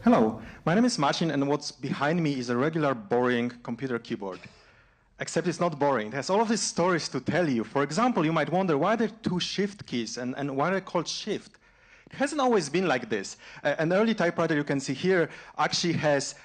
Hello, my name is Marcin, and what's behind me is a regular, boring computer keyboard. Except it's not boring. It has all of these stories to tell you. For example, you might wonder why there are two shift keys and why they're called shift. It hasn't always been like this. An early typewriter you can see here actually has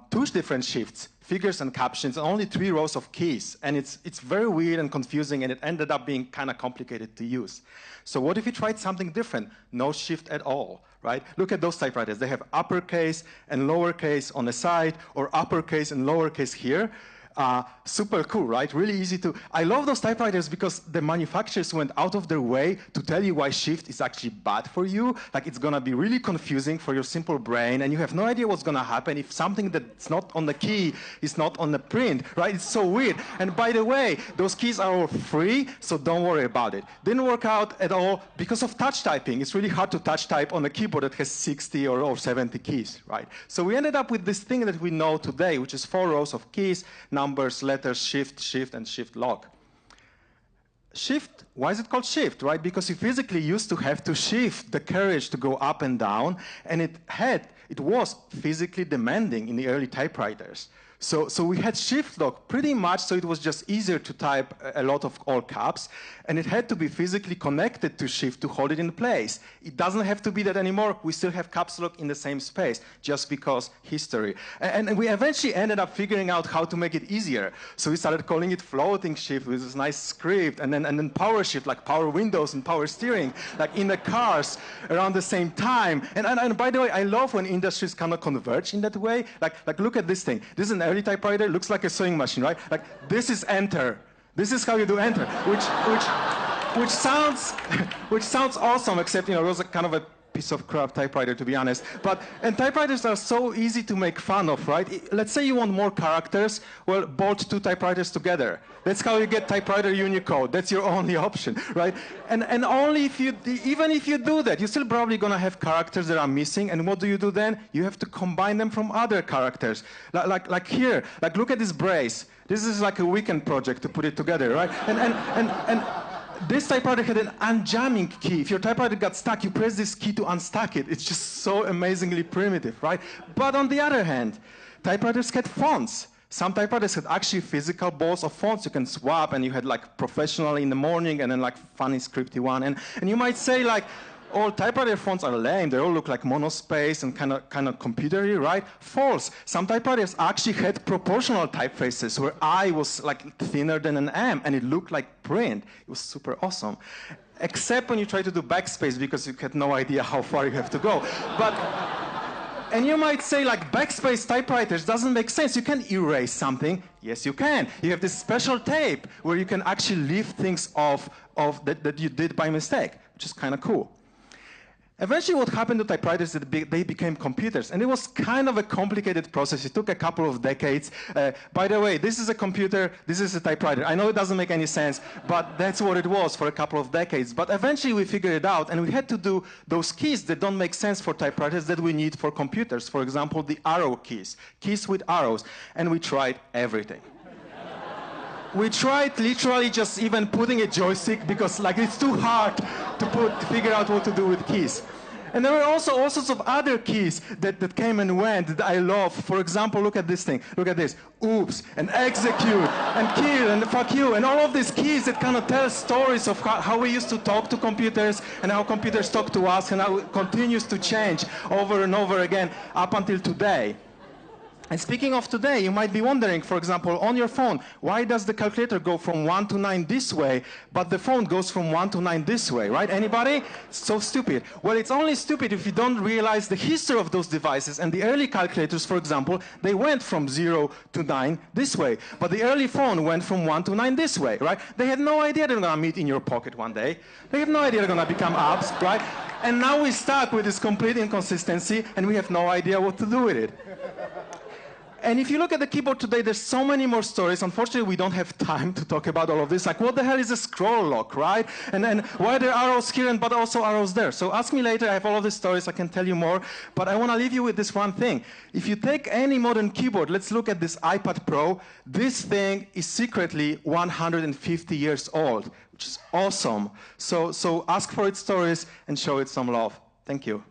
two different shifts, figures and captions, and only 3 rows of keys. And it's very weird and confusing, and it ended up being kind of complicated to use. So what if you tried something different? No shift at all, right? Look at those typewriters. They have uppercase and lowercase on the side, or uppercase and lowercase here. Super cool, right? Really easy to... I love those typewriters because the manufacturers went out of their way to tell you why shift is actually bad for you. Like, it's going to be really confusing for your simple brain, and you have no idea what's going to happen if something that's not on the key is not on the print, right? It's so weird. And by the way, those keys are all free, so don't worry about it. Didn't work out at all because of touch typing. It's really hard to touch type on a keyboard that has 60 or 70 keys, right? So we ended up with this thing that we know today, which is 4 rows of keys, numbers, letters, shift, and shift lock. Shift, why is it called shift, right? Because you physically used to have to shift the carriage to go up and down, and it was physically demanding in the early typewriters. So we had shift lock pretty much, so it was just easier to type a lot of all caps, and it had to be physically connected to shift to hold it in place. It doesn't have to be that anymore. We still have caps lock in the same space, just because history. And we eventually ended up figuring out how to make it easier. So we started calling it floating shift with this nice script, and then power shift, like power windows and power steering, like in the cars around the same time. And by the way, I love when industries kind of converge in that way. Like look at this thing. This is an early typewriter, looks like a sewing machine, right? Like, this is enter. This is how you do enter, which sounds awesome, except, you know, it was a kind of a piece of crap typewriter, to be honest. And typewriters are so easy to make fun of, right? Let's say you want more characters, well, bolt 2 typewriters together. That's how you get typewriter Unicode. That's your only option, right? And only if you, even if you do that, you're still probably gonna have characters that are missing, and what do you do then? You have to combine them from other characters. Like here, like look at this brace. This is like a weekend project to put it together, right? And this typewriter had an unjamming key. If your typewriter got stuck, you press this key to unstuck it. It's just so amazingly primitive, right? But on the other hand, typewriters had fonts. Some typewriters had actually physical balls of fonts you can swap, and you had like professional in the morning and then like funny scripty one. And you might say like, all typewriter fonts are lame. They all look like monospace and kind of computery, right? False. Some typewriters actually had proportional typefaces where I was like thinner than an M, and it looked like print. It was super awesome. Except when you try to do backspace, because you had no idea how far you have to go. And you might say, like, backspace typewriters doesn't make sense. You can erase something. Yes, you can. You have this special tape where you can actually leave things off that you did by mistake, which is kind of cool. Eventually, what happened to typewriters is that they became computers, and it was kind of a complicated process. It took a couple of decades. By the way, this is a computer, this is a typewriter. I know it doesn't make any sense, but that's what it was for a couple of decades. But eventually, we figured it out, and we had to do those keys that don't make sense for typewriters that we need for computers. For example, the arrow keys with arrows, and we tried everything. We tried literally just even putting a joystick, because like it's too hard to figure out what to do with keys. And there were also all sorts of other keys that came and went that I love. For example, look at this thing. Look at this. Oops, and execute, and kill, and fuck you, and all of these keys that kind of tell stories of how we used to talk to computers, and how computers talk to us, and how it continues to change over and over again up until today. And speaking of today, you might be wondering, for example, on your phone, why does the calculator go from 1 to 9 this way, but the phone goes from 1 to 9 this way, right? Anybody? So stupid. Well, it's only stupid if you don't realize the history of those devices. And the early calculators, for example, they went from 0 to 9 this way. But the early phone went from 1 to 9 this way, right? They had no idea they're going to meet in your pocket one day. They have no idea they're going to become apps, right? And now we're stuck with this complete inconsistency, and we have no idea what to do with it. And if you look at the keyboard today, there's so many more stories. Unfortunately, we don't have time to talk about all of this. Like, what the hell is a scroll lock, right? And why are there arrows here but also arrows there? So ask me later. I have all of these stories. I can tell you more. But I want to leave you with this one thing. If you take any modern keyboard, let's look at this iPad Pro. This thing is secretly 150 years old, which is awesome. So ask for its stories and show it some love. Thank you.